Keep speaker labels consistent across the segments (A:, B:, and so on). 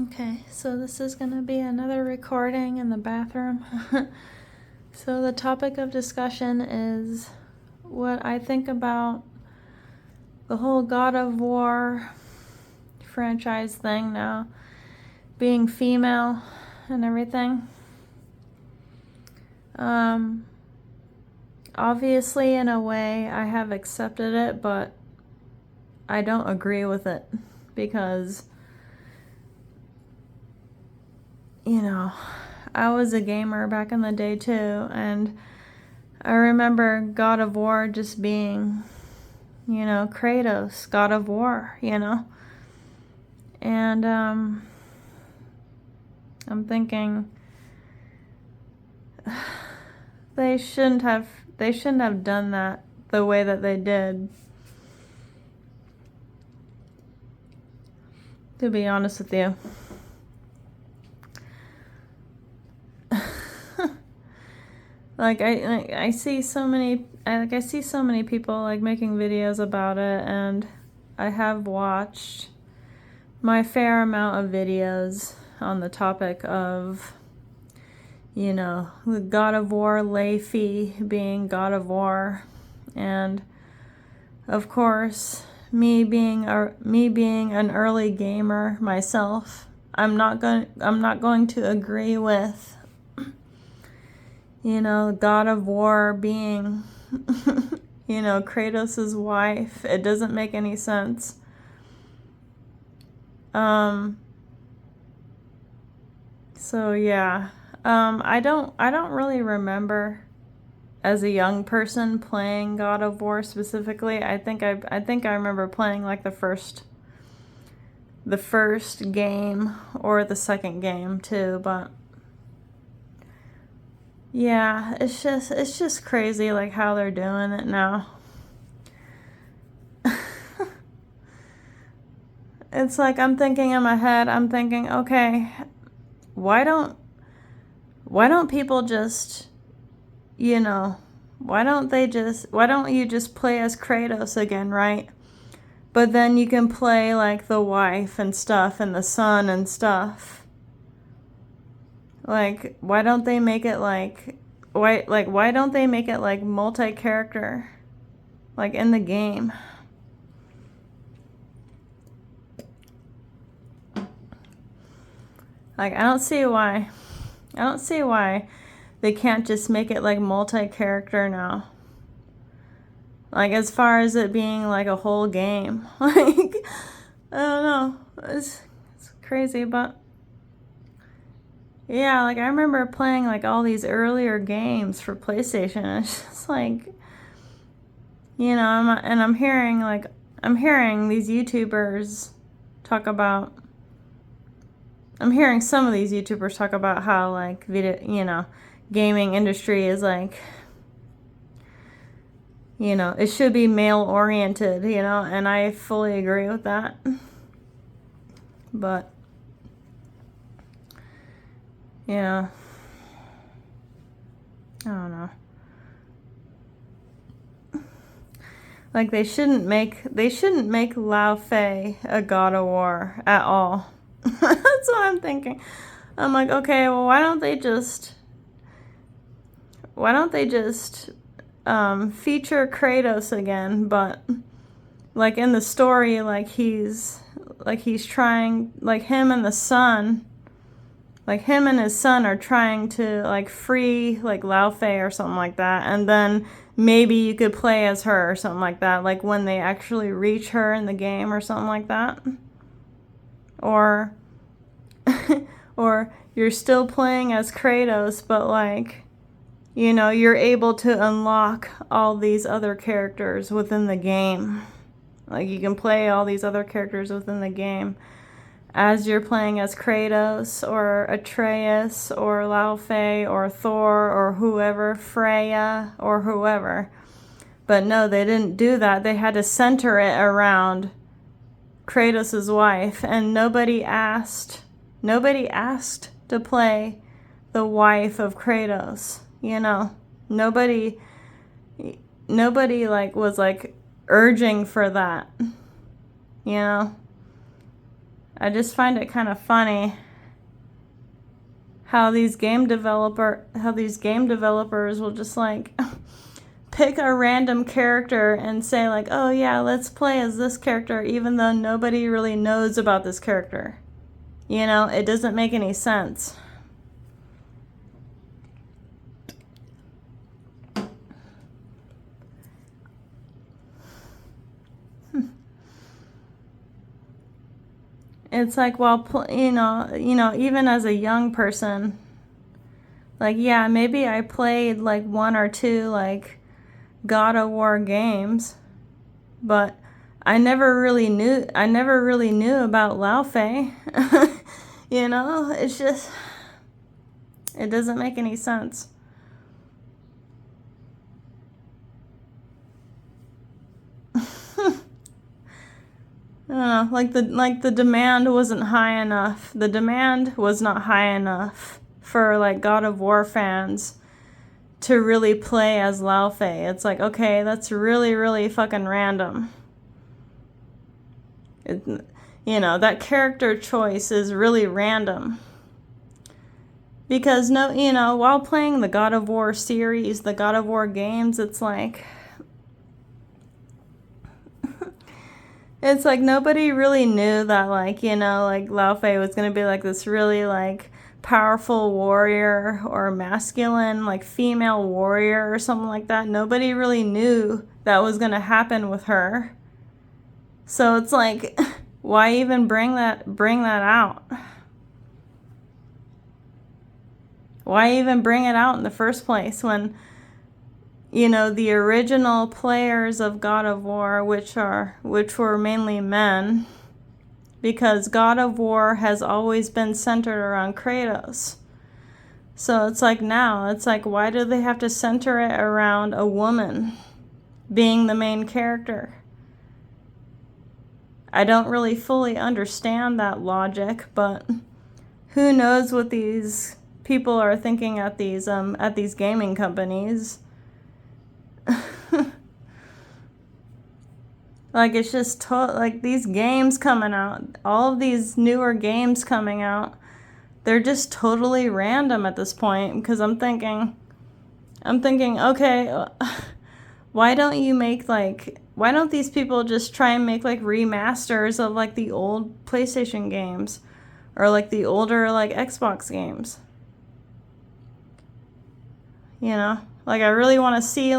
A: Okay, so this is going to be another recording in the bathroom. So the topic of discussion is what I think about the whole God of War franchise thing now, being female and everything. Obviously, in a way, I have accepted it, but I don't agree with it because, I was a gamer back in the day too, and I remember God of War just being, Kratos, God of War, and I'm thinking they shouldn't have done that the way that they did, to be honest with you. I see so many people making videos about it, and I have watched my fair amount of videos on the topic of, the God of War, Laufey being God of War, and of course, me being an early gamer myself, I'm not going to agree with, God of War being, Kratos' wife. It doesn't make any sense. So yeah, I don't really remember as a young person playing God of War specifically. I think I remember playing like the first game or the second game too, but yeah, it's just crazy like how they're doing it now. It's like I'm thinking in my head, okay, why don't people just, why don't you just play as Kratos again, right? But then you can play like the wife and stuff and the son and stuff. Like, why don't they make it why don't they make it like multi-character, like in the game? Like, I don't see why they can't just make it like multi-character now. Like, as far as it being like a whole game. Like, I don't know. It's crazy, but yeah, like I remember playing like all these earlier games for PlayStation. It's just like, I'm hearing these YouTubers talk about. I'm hearing some of these YouTubers talk about how like gaming industry is like, it should be male oriented, and I fully agree with that. But yeah, I don't know. Like they shouldn't make Laufey a God of War at all. That's what I'm thinking. I'm like, okay, well, why don't they just feature Kratos again, but like in the story, like he's trying, like him and his son are trying to like free like Laufey or something like that, and then maybe you could play as her or something like that, like when they actually reach her in the game or something like that. Or or you're still playing as Kratos, but like, you're able to unlock all these other characters within the game. Like you can play all these other characters within the game as you're playing as Kratos or Atreus or Laufey or Thor or whoever, Freya or whoever. But no, they didn't do that. They had to center it around Kratos' wife, and nobody asked to play the wife of Kratos, Nobody like was like urging for that, I just find it kind of funny how these game developers will just like pick a random character and say like, oh yeah, let's play as this character, even though nobody really knows about this character. You know, it doesn't make any sense. It's like, well, even as a young person, like, yeah, maybe I played like one or two like God of War games, but I never really knew about Laufey. You know, it's just, it doesn't make any sense. I don't know, like the demand wasn't high enough. The demand was not high enough for like God of War fans to really play as Laufey. It's like, okay, that's really, really fucking random. That character choice is really random. Because while playing the God of War series, the God of War games, it's like nobody really knew that like Laufey was going to be like this really like powerful warrior or masculine like female warrior or something like that. Nobody really knew that was going to happen with her. So it's like, why even bring that out? Why even bring it out in the first place when the original players of God of War, which were mainly men, because God of War has always been centered around Kratos. So it's like why do they have to center it around a woman being the main character? I don't really fully understand that logic, but who knows what these people are thinking at these gaming companies. Like, it's just like these games coming out, all of these newer games coming out, they're just totally random at this point, because I'm thinking, okay, why don't these people just try and make like remasters of like the old PlayStation games or like the older like Xbox games? Like I really want to see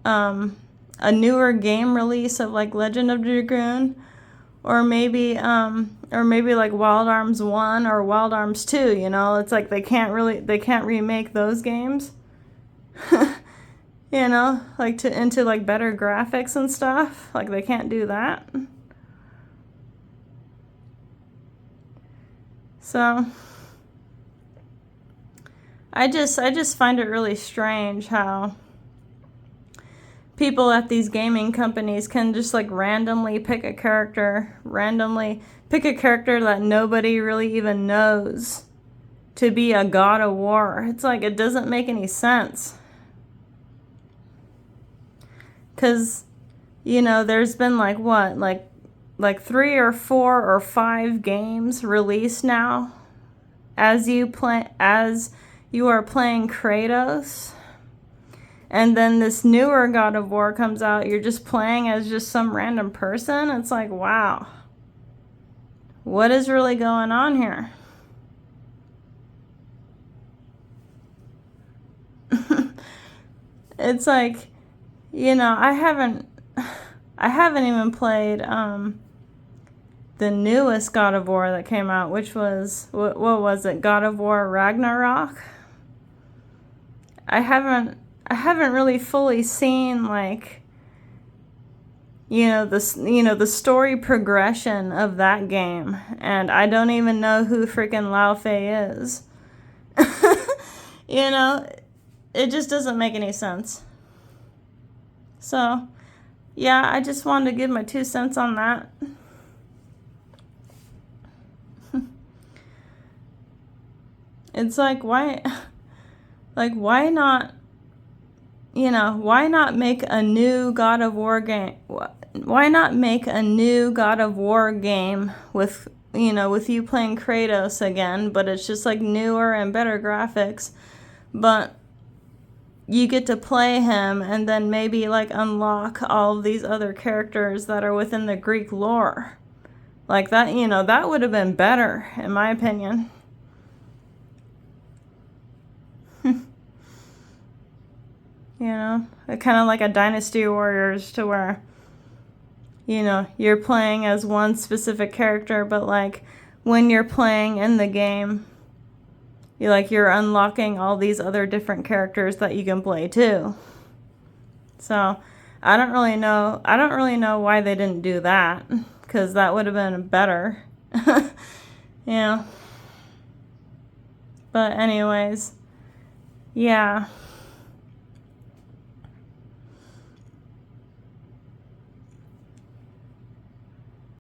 A: a newer game release of like Legend of Dragoon, or maybe like Wild Arms 1 or Wild Arms 2, it's like they can't remake those games. Like into like better graphics and stuff. Like they can't do that. So I just find it really strange how people at these gaming companies can just like randomly pick a character that nobody really even knows to be a God of War. It's like, it doesn't make any sense. Because, there's been like 3 or 4 or 5 games released now as you are playing Kratos. And then this newer God of War comes out, you're just playing as just some random person. It's like, wow. What is really going on here? It's like, I haven't even played the newest God of War that came out, which was, what was it? God of War Ragnarok? I haven't really fully seen like the story progression of that game, and I don't even know who freaking Laufey is. It just doesn't make any sense. So yeah, I just wanted to give my 2 cents on that. It's like, why not make a new God of War game? why not make a new God of War game with, with you playing Kratos again, but it's just like newer and better graphics, but you get to play him and then maybe like unlock all of these other characters that are within the Greek lore. Like that, that would have been better, in my opinion. Kind of like a Dynasty Warriors, to where, you're playing as one specific character, but like when you're playing in the game, you're unlocking all these other different characters that you can play too. So I don't really know why they didn't do that, because that would have been better. Yeah. But anyways, yeah.